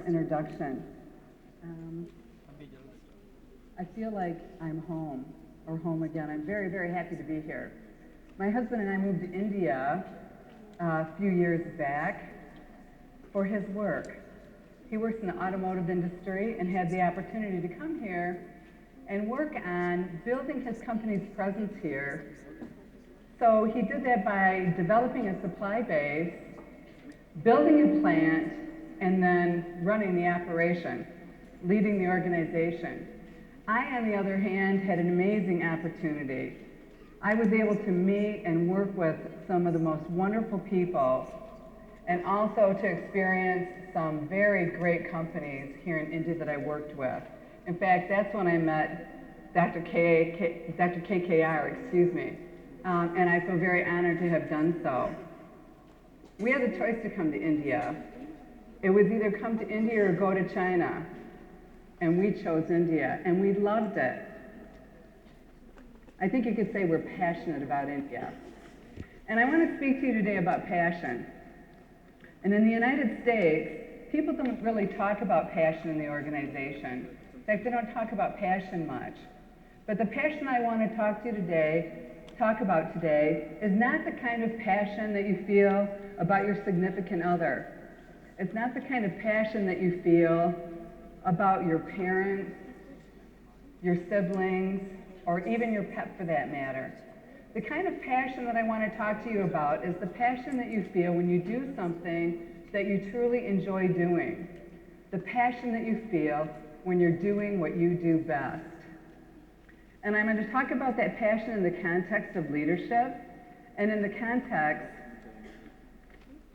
introduction. I feel like I'm home, or home again. I'm very, very happy to be here. My husband and I moved to India a few years back for his work. He works in the automotive industry and had the opportunity to come here and work on building his company's presence here. So he did that by developing a supply base, building a plant, and then running the operation, leading the organization. I, on the other hand, had an amazing opportunity. I was able to meet and work with some of the most wonderful people and also to experience some very great companies here in India that I worked with. In fact, that's when I met Dr. KKR, and I feel very honored to have done so. We had the choice to come to India. It was either come to India or go to China, and we chose India, and we loved it. I think you could say we're passionate about India. And I want to speak to you today about passion. And in the United States, people don't really talk about passion in the organization. In fact, they don't talk about passion much. But the passion I want to talk about today is not the kind of passion that you feel about your significant other. It's not the kind of passion that you feel about your parents, your siblings, or even your pet for that matter. The kind of passion that I want to talk to you about is the passion that you feel when you do something that you truly enjoy doing. The passion that you feel when you're doing what you do best. And I'm going to talk about that passion in the context of leadership and in the context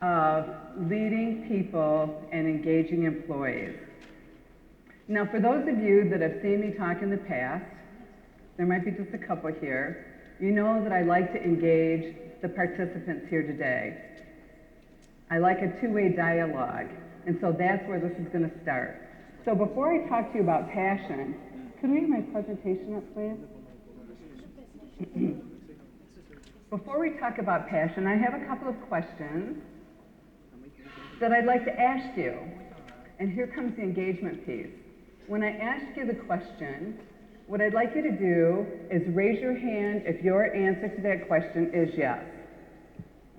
of leading people and engaging employees. Now, for those of you that have seen me talk in the past, there might be just a couple here, you know that I like to engage the participants here today. I like a two-way dialogue, and so that's where this is going to start. So before I talk to you about passion, could we have my presentation up, please? Before we talk about passion, I have a couple of questions that I'd like to ask you. And here comes the engagement piece. When I ask you the question, what I'd like you to do is raise your hand if your answer to that question is yes.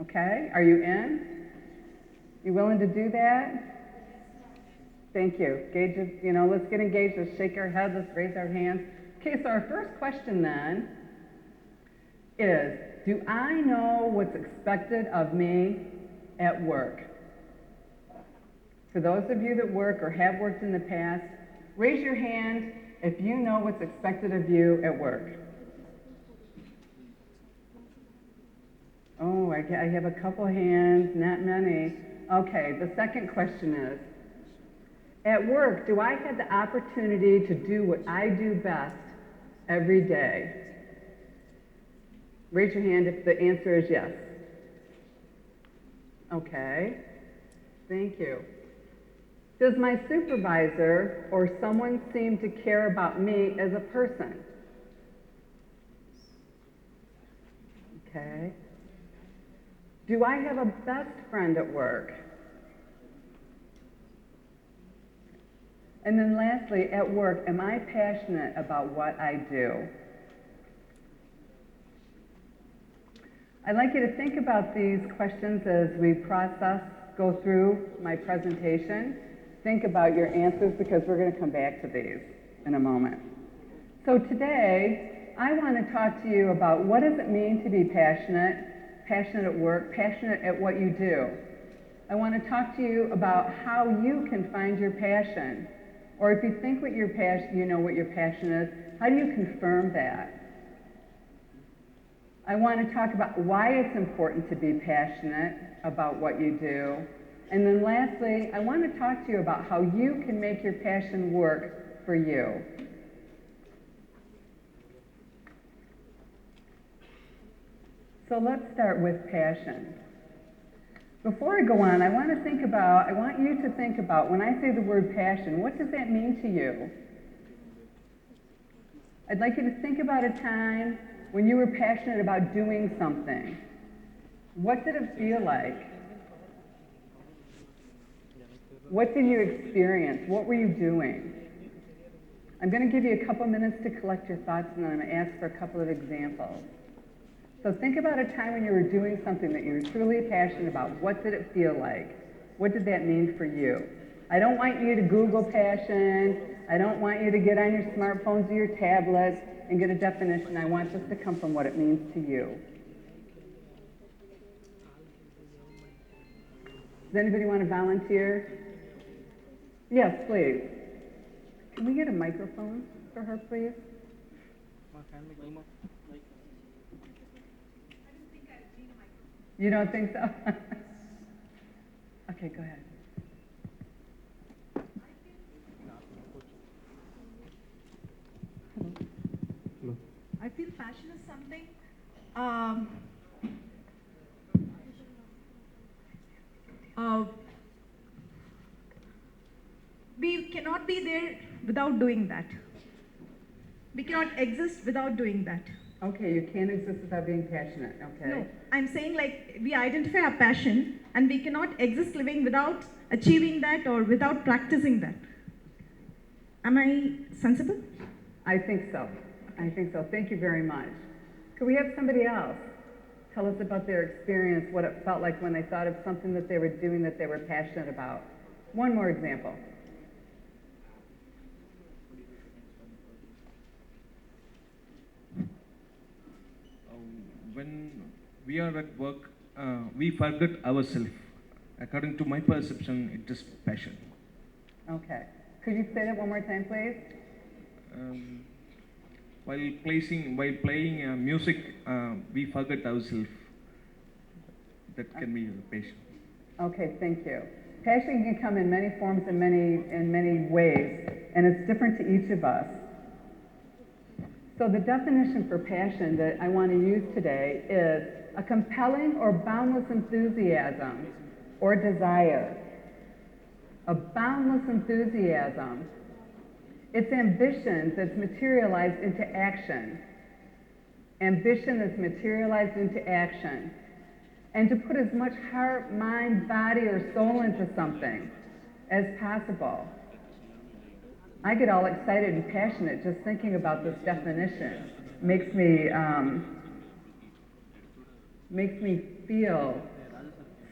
Okay? Are you in? You willing to do that? Thank you. Let's get engaged. Let's shake our heads. Let's raise our hands. Okay, so our first question then is, do I know what's expected of me at work? For those of you that work or have worked in the past, raise your hand if you know what's expected of you at work. Oh, I have a couple hands, not many. Okay, the second question is, at work, do I have the opportunity to do what I do best every day? Raise your hand if the answer is yes. Okay, thank you. Does my supervisor or someone seem to care about me as a person? Okay. Do I have a best friend at work? And then lastly, at work, am I passionate about what I do? I'd like you to think about these questions as we go through my presentation. Think about your answers because we're going to come back to these in a moment. So today, I want to talk to you about what does it mean to be passionate at work, passionate at what you do. I want to talk to you about how you can find your passion. Or if you think you know what your passion is, how do you confirm that? I want to talk about why it's important to be passionate about what you do. And then lastly, I want to talk to you about how you can make your passion work for you. So let's start with passion. Before I go on, I want you to think about, when I say the word passion, what does that mean to you? I'd like you to think about a time when you were passionate about doing something. What did it feel like? What did you experience? What were you doing? I'm going to give you a couple minutes to collect your thoughts, and then I'm going to ask for a couple of examples. So think about a time when you were doing something that you were truly passionate about. What did it feel like? What did that mean for you? I don't want you to Google passion. I don't want you to get on your smartphones or your tablets and get a definition. I want this to come from what it means to you. Does anybody want to volunteer? Yes, please. Can we get a microphone for her, please? You don't think so? Okay, go ahead. Hello. I feel passion is something we cannot be there without doing that. We cannot exist without doing that. Okay, you can't exist without being passionate, okay? No, I'm saying like we identify our passion and we cannot exist living without achieving that or without practicing that. Am I sensible? I think so. I think so. Thank you very much. Could we have somebody else tell us about their experience, what it felt like when they thought of something that they were doing that they were passionate about? One more example. When we are at work, we forget ourselves. According to my perception, it is passion. Okay. Could you say that one more time, please? While playing music, we forget ourselves. That can be passion. Okay, thank you. Passion can come in many forms and many ways, and it's different to each of us. So the definition for passion that I want to use today is a compelling or boundless enthusiasm or desire. A boundless enthusiasm. It's ambition that's materialized into action. Ambition that's materialized into action. And to put as much heart, mind, body, or soul into something as possible. I get all excited and passionate just thinking about this definition. Makes me feel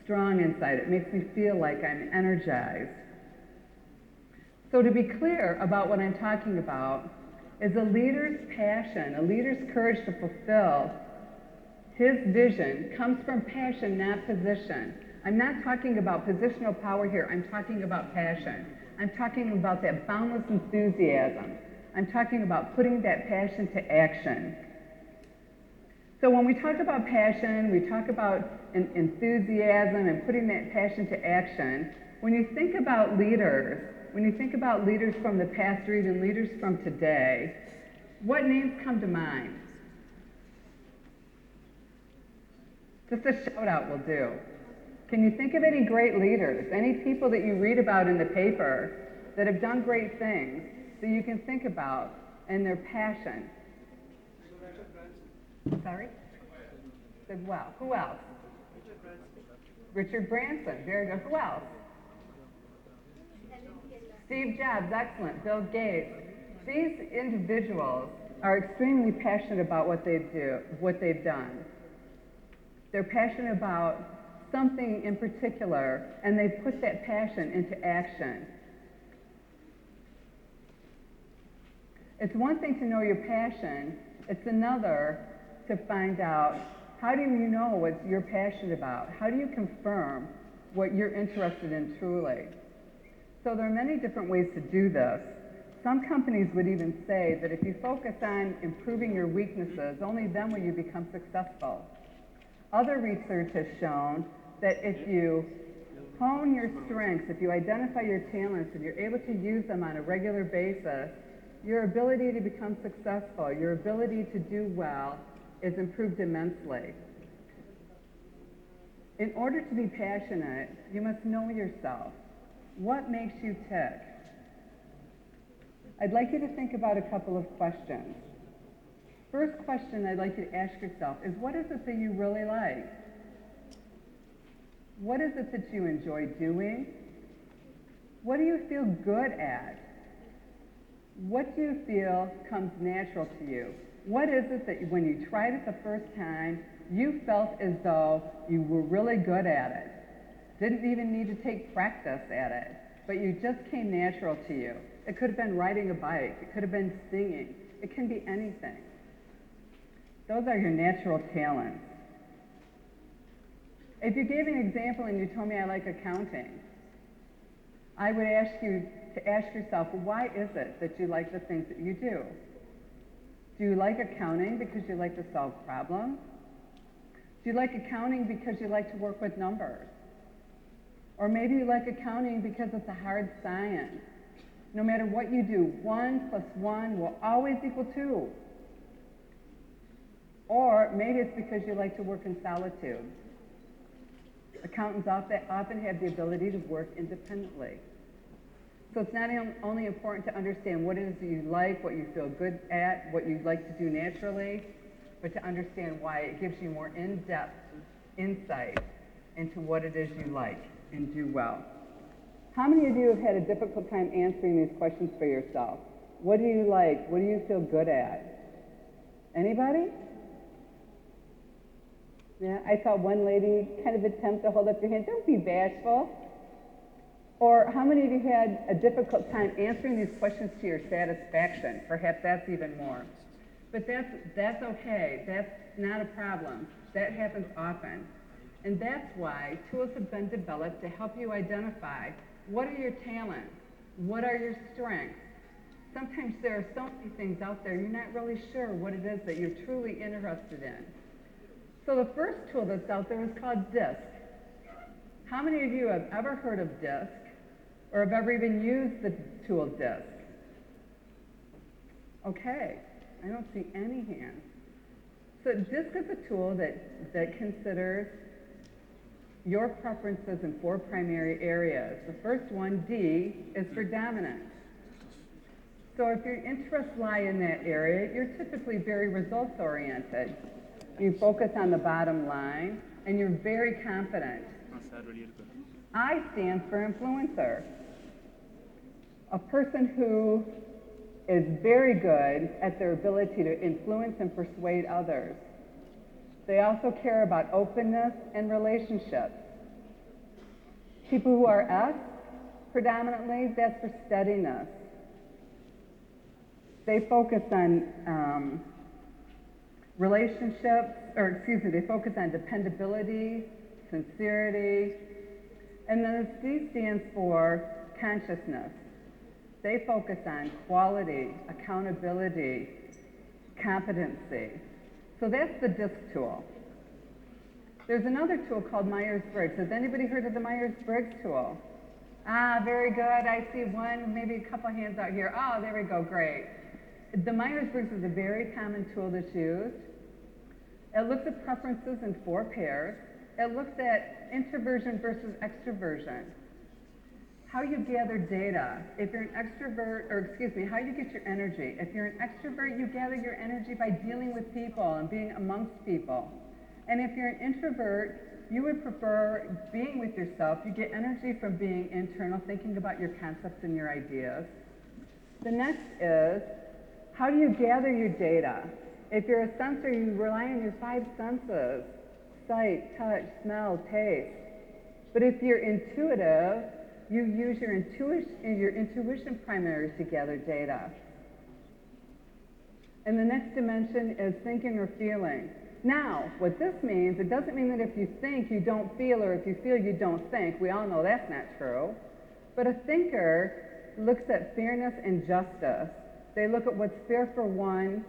strong inside. It makes me feel like I'm energized. So to be clear about what I'm talking about is a leader's passion, a leader's courage to fulfill his vision comes from passion, not position. I'm not talking about positional power here. I'm talking about passion. I'm talking about that boundless enthusiasm. I'm talking about putting that passion to action. So when we talk about passion, we talk about enthusiasm and putting that passion to action. When you think about leaders from the past or even leaders from today, what names come to mind? Just a shout out will do. Can you think of any great leaders, any people that you read about in the paper that have done great things that you can think about and their passion? Sorry? Said well. Who else? Richard Branson. Very good. Who else? Steve Jobs. Excellent. Bill Gates. These individuals are extremely passionate about what they've done. They're passionate about something in particular, and they put that passion into action. It's one thing to know your passion. It's another to find out, how do you know what you're passionate about? How do you confirm what you're interested in truly? So there are many different ways to do this. Some companies would even say that if you focus on improving your weaknesses, only then will you become successful. Other research has shown that if you hone your strengths, if you identify your talents, and you're able to use them on a regular basis, your ability to become successful, your ability to do well is improved immensely. In order to be passionate, you must know yourself. What makes you tick? I'd like you to think about a couple of questions. First question I'd like you to ask yourself is, what is it that you really like? What is it that you enjoy doing? What do you feel good at? What do you feel comes natural to you? What is it that when you tried it the first time, you felt as though you were really good at it? Didn't even need to take practice at it, but you just came natural to you. It could have been riding a bike. It could have been singing. It can be anything. Those are your natural talents. If you gave an example and you told me I like accounting, I would ask you to ask yourself, why is it that you like the things that you do? Do you like accounting because you like to solve problems? Do you like accounting because you like to work with numbers? Or maybe you like accounting because it's a hard science. No matter what you do, 1 + 1 will always equal 2. Or maybe it's because you like to work in solitude. Accountants often have the ability to work independently. So it's not only important to understand what it is that you like, what you feel good at, what you like to do naturally, but to understand why it gives you more in-depth insight into what it is you like and do well. How many of you have had a difficult time answering these questions for yourself? What do you like? What do you feel good at? Anybody? Yeah, I saw one lady kind of attempt to hold up your hand. Don't be bashful. Or how many of you had a difficult time answering these questions to your satisfaction? Perhaps that's even more. But that's okay. That's not a problem. That happens often. And that's why tools have been developed to help you identify what are your talents, what are your strengths. Sometimes there are so many things out there, you're not really sure what it is that you're truly interested in. So the first tool that's out there is called DISC. How many of you have ever heard of DISC or have ever even used the tool DISC? Okay, I don't see any hands. So DISC is a tool that considers your preferences in 4 primary areas. The first one, D, is for dominance. So if your interests lie in that area, you're typically very results-oriented. You focus on the bottom line, and you're very confident. I stands for influencer. A person who is very good at their ability to influence and persuade others. They also care about openness and relationships. People who are S, predominantly, that's for steadiness. They focus on they focus on dependability, sincerity, and then D stands for consciousness. They focus on quality, accountability, competency. So that's the DISC tool. There's another tool called Myers-Briggs. Has anybody heard of the Myers-Briggs tool? Ah, very good. I see one, maybe a couple hands out here. Oh, there we go, great. The Myers-Briggs is a very common tool that's used. It looks at preferences in 4 pairs. It looks at introversion versus extroversion. How you gather data. If you're an extrovert, how you get your energy. If you're an extrovert, you gather your energy by dealing with people and being amongst people. And if you're an introvert, you would prefer being with yourself. You get energy from being internal, thinking about your concepts and your ideas. The next is, how do you gather your data? If you're a sensor, you rely on your 5 senses: sight, touch, smell, taste. But if you're intuitive, you use your intuition primaries to gather data. And the next dimension is thinking or feeling. Now, what this means, it doesn't mean that if you think, you don't feel, or if you feel, you don't think. We all know that's not true. But a thinker looks at fairness and justice. They look at what's fair for one,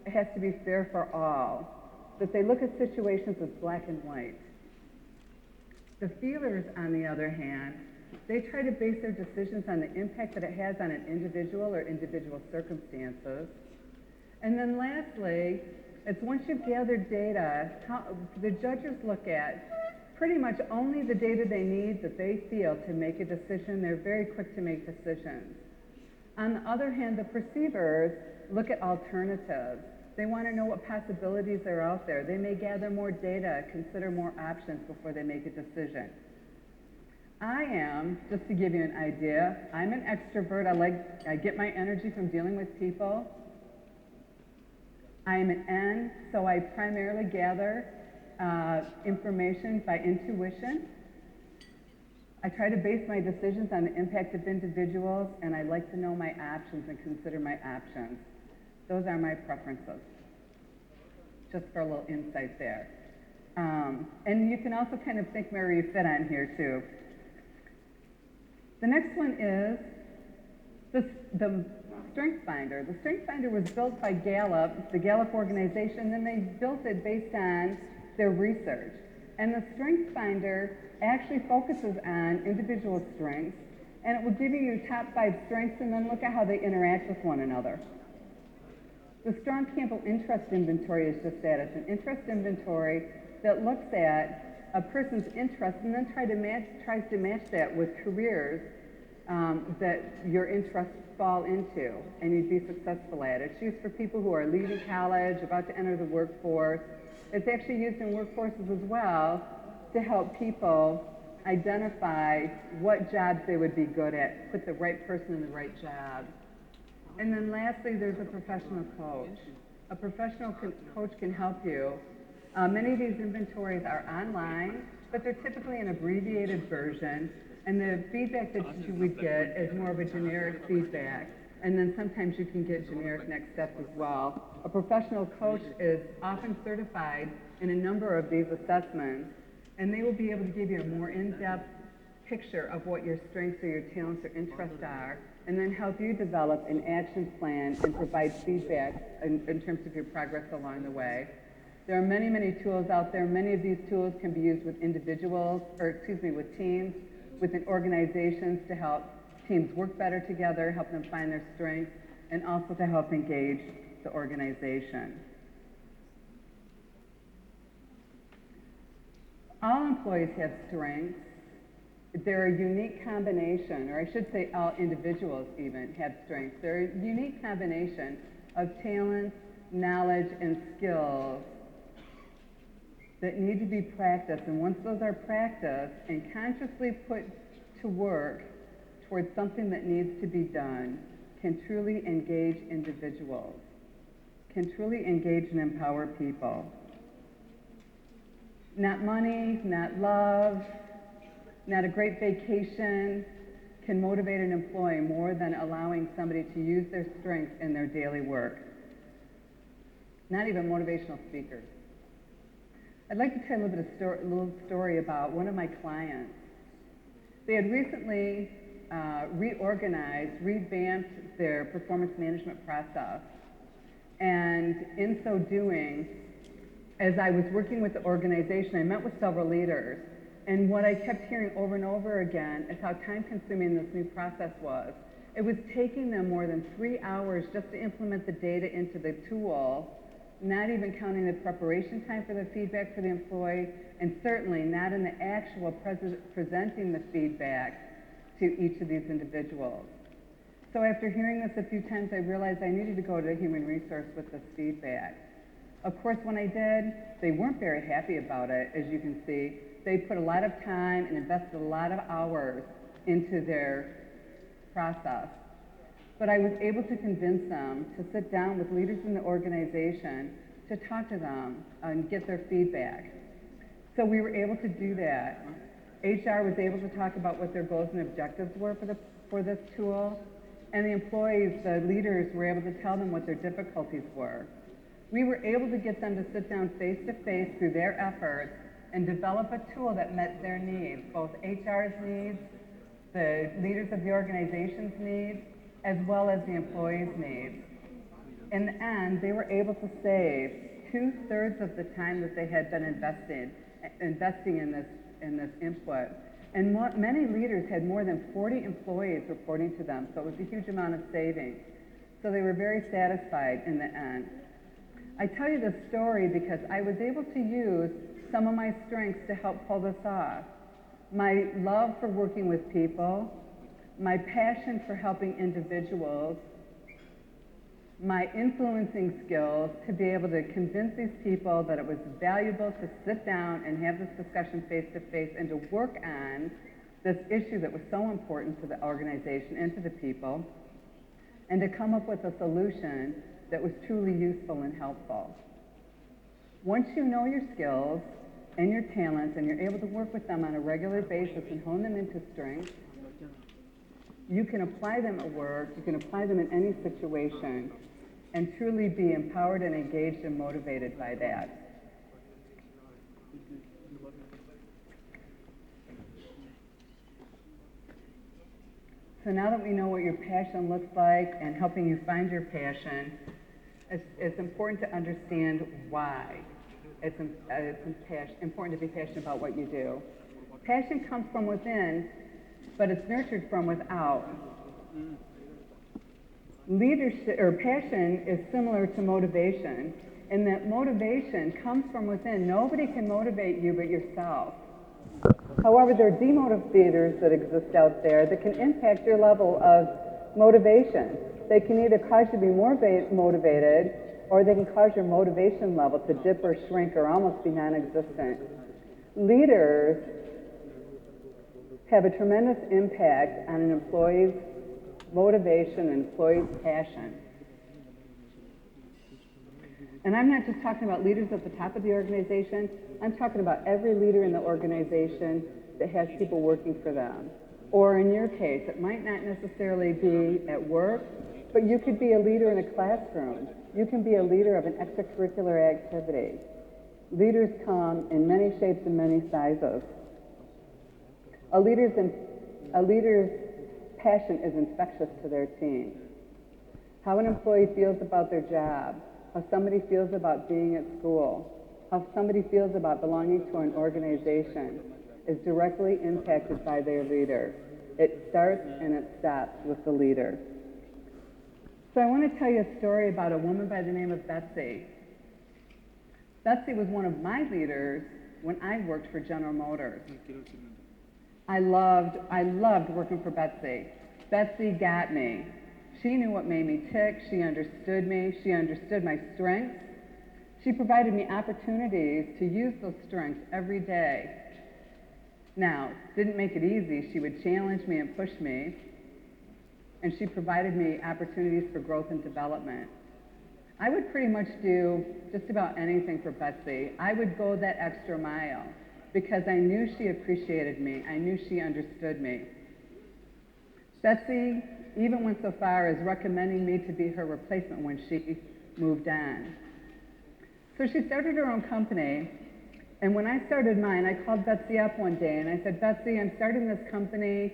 it has to be fair for all. That they look at situations as black and white. The feelers, on the other hand, they try to base their decisions on the impact that it has on an individual or individual circumstances. And then lastly, it's once you've gathered data, the judges look at pretty much only the data they need that they feel to make a decision. They're very quick to make decisions. On the other hand, the perceivers look at alternatives. They want to know what possibilities are out there. They may gather more data, consider more options before they make a decision. I am, just to give you an idea, I'm an extrovert. I get my energy from dealing with people. I am an N, so I primarily gather information by intuition. I try to base my decisions on the impact of individuals, and I like to know my options and consider my options. Those are my preferences, just for a little insight there. And you can also kind of think where you fit on here too. The next one is the Strength Finder. The Strength Finder was built by Gallup, the Gallup organization, and they built it based on their research. And the Strength Finder actually focuses on individual strengths, and it will give you your top 5 strengths and then look at how they interact with one another. The Strong Campbell Interest Inventory is just that. It's an interest inventory that looks at a person's interest and then tries to match that with careers that your interests fall into and you'd be successful at. It's used for people who are leaving college, about to enter the workforce. It's actually used in workforces as well to help people identify what jobs they would be good at, put the right person in the right job. And then lastly, there's a professional coach. A professional coach can help you. Many of these inventories are online, but they're typically an abbreviated version, and the feedback that you would get is more of a generic feedback, and then sometimes you can get generic next steps as well. A professional coach is often certified in a number of these assessments, and they will be able to give you a more in-depth picture of what your strengths or your talents or interests are, and then help you develop an action plan and provide feedback in terms of your progress along the way. There are many, many tools out there. Many of these tools can be used with with teams, within organizations to help teams work better together, help them find their strengths, and also to help engage the organization. All employees have strengths. They're a unique combination, or I should say all individuals even have strengths. They're a unique combination of talents, knowledge, and skills that need to be practiced. And once those are practiced and consciously put to work towards something that needs to be done, can truly engage individuals, can truly engage and empower people. Not money, not love, not a great vacation can motivate an employee more than allowing somebody to use their strengths in their daily work. Not even motivational speakers. I'd like to tell you a little story about one of my clients. They had recently revamped their performance management process. And in so doing, as I was working with the organization, I met with several leaders. And what I kept hearing over and over again is how time-consuming this new process was. It was taking them more than 3 hours just to implement the data into the tool, not even counting the preparation time for the feedback for the employee, and certainly not in the actual presenting the feedback to each of these individuals. So after hearing this a few times, I realized I needed to go to human resource with this feedback. Of course, when I did, they weren't very happy about it, as you can see. They put a lot of time and invested a lot of hours into their process. But I was able to convince them to sit down with leaders in the organization to talk to them and get their feedback. So we were able to do that. HR was able to talk about what their goals and objectives were for this tool, and the employees, the leaders, were able to tell them what their difficulties were. We were able to get them to sit down face to face through their efforts and develop a tool that met their needs, both HR's needs, the leaders of the organization's needs, as well as the employees' needs. In the end, they were able to save 2/3 of the time that they had been investing in this input. And many leaders had more than 40 employees reporting to them, so it was a huge amount of savings. So they were very satisfied in the end. I tell you this story because I was able to use some of my strengths to help pull this off. My love for working with people, my passion for helping individuals, my influencing skills to be able to convince these people that it was valuable to sit down and have this discussion face to face and to work on this issue that was so important to the organization and to the people, and to come up with a solution that was truly useful and helpful. Once you know your skills and your talents and you're able to work with them on a regular basis and hone them into strengths, you can apply them at work, you can apply them in any situation, and truly be empowered and engaged and motivated by that. So now that we know what your passion looks like and helping you find your passion, it's important to understand why. It's important to be passionate about what you do. Passion comes from within, but it's nurtured from without. Leadership or passion is similar to motivation, in that motivation comes from within. Nobody can motivate you but yourself. However, there are demotivators that exist out there that can impact your level of motivation. They can either cause you to be more motivated, or they can cause your motivation level to dip or shrink or almost be non-existent. Leaders have a tremendous impact on an employee's motivation and employee's passion. And I'm not just talking about leaders at the top of the organization, I'm talking about every leader in the organization that has people working for them. Or in your case, it might not necessarily be at work, but you could be a leader in a classroom. You can be a leader of an extracurricular activity. Leaders come in many shapes and many sizes. A leader's passion is infectious to their team. How an employee feels about their job, how somebody feels about being at school, how somebody feels about belonging to an organization is directly impacted by their leader. It starts and it stops with the leader. So I want to tell you a story about a woman by the name of Betsy. Betsy was one of my leaders when I worked for General Motors. I loved working for Betsy. Betsy got me. She knew what made me tick. She understood me. She understood my strengths. She provided me opportunities to use those strengths every day. Now, didn't make it easy. She would challenge me and push me, and she provided me opportunities for growth and development. I would pretty much do just about anything for Betsy. I would go that extra mile because I knew she appreciated me. I knew she understood me. Betsy even went so far as recommending me to be her replacement when she moved on. So she started her own company, and when I started mine, I called Betsy up one day and I said, Betsy, I'm starting this company.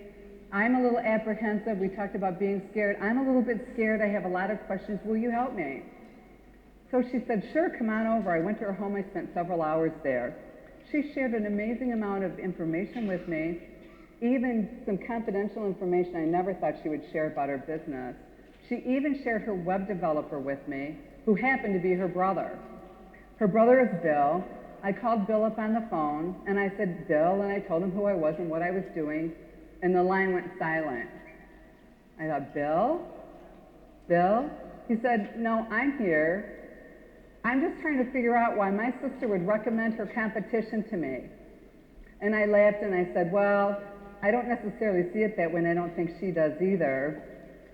I'm a little apprehensive. We talked about being scared. I'm a little bit scared. I have a lot of questions. Will you help me? So she said, sure, come on over. I went to her home. I spent several hours there. She shared an amazing amount of information with me, even some confidential information I never thought she would share about her business. She even shared her web developer with me, who happened to be her brother. Her brother is Bill. I called Bill up on the phone, and I said, Bill, and I told him who I was and what I was doing, and the line went silent. I thought, Bill? Bill? He said, no, I'm here. I'm just trying to figure out why my sister would recommend her competition to me. And I laughed and I said, well, I don't necessarily see it that way, and I don't think she does either.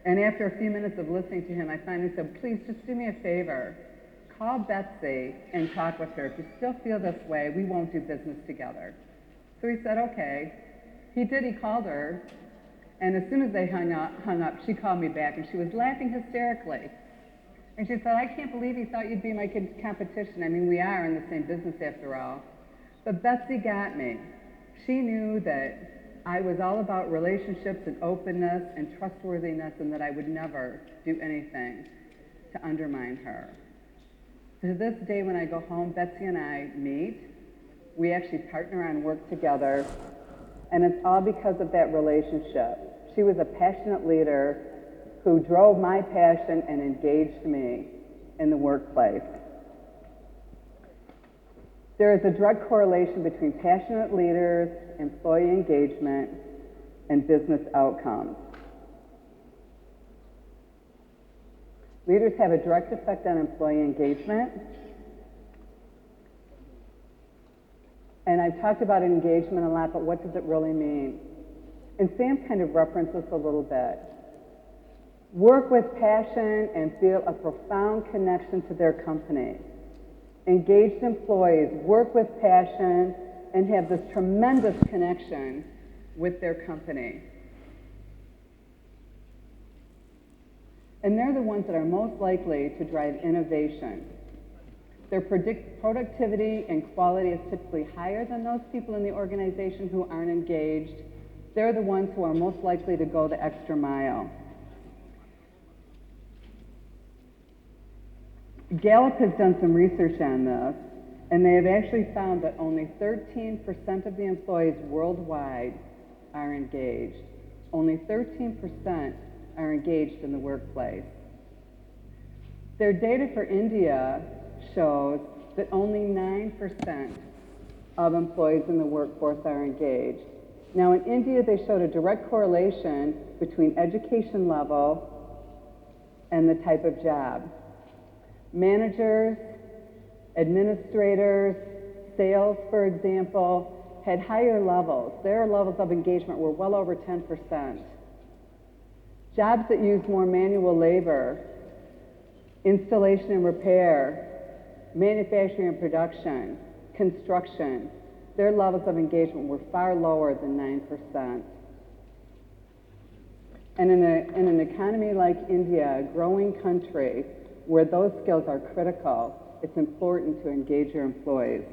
And after a few minutes of listening to him, I finally said, please just do me a favor. Call Betsy and talk with her. If you still feel this way, we won't do business together. So he said, okay. He did. He called her. And as soon as they hung up, she called me back, and she was laughing hysterically. And she said, I can't believe you thought you'd be my competition. I mean, we are in the same business after all. But Betsy got me. She knew that I was all about relationships and openness and trustworthiness, and that I would never do anything to undermine her. To this day, when I go home, Betsy and I meet. We actually partner on work together, and it's all because of that relationship. She was a passionate leader who drove my passion and engaged me in the workplace. There is a direct correlation between passionate leaders, employee engagement, and business outcomes. Leaders have a direct effect on employee engagement. And I've talked about engagement a lot, but what does it really mean? And Sam kind of referenced this a little bit. Work with passion and feel a profound connection to their company. Engaged employees work with passion and have this tremendous connection with their company. And they're the ones that are most likely to drive innovation. Their productivity and quality is typically higher than those people in the organization who aren't engaged. They're the ones who are most likely to go the extra mile. Gallup has done some research on this, and they have actually found that only 13% of the employees worldwide are engaged. Only 13% are engaged in the workplace. Their data for India shows that only 9% of employees in the workforce are engaged. Now in India, they showed a direct correlation between education level and the type of job. Managers, administrators, sales, for example, had higher levels. Their levels of engagement were well over 10%. Jobs that use more manual labor, installation and repair, manufacturing and production, construction, their levels of engagement were far lower than 9%. And in an economy like India, a growing country, where those skills are critical, it's important to engage your employees.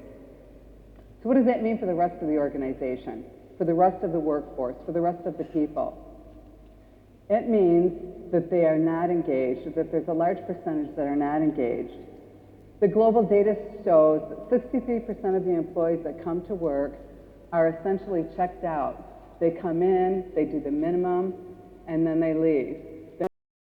So what does that mean for the rest of the organization, for the rest of the workforce, for the rest of the people? It means that they are not engaged, that there's a large percentage that are not engaged. The global data shows that 63% of the employees that come to work are essentially checked out. They come in, they do the minimum, and then they leave.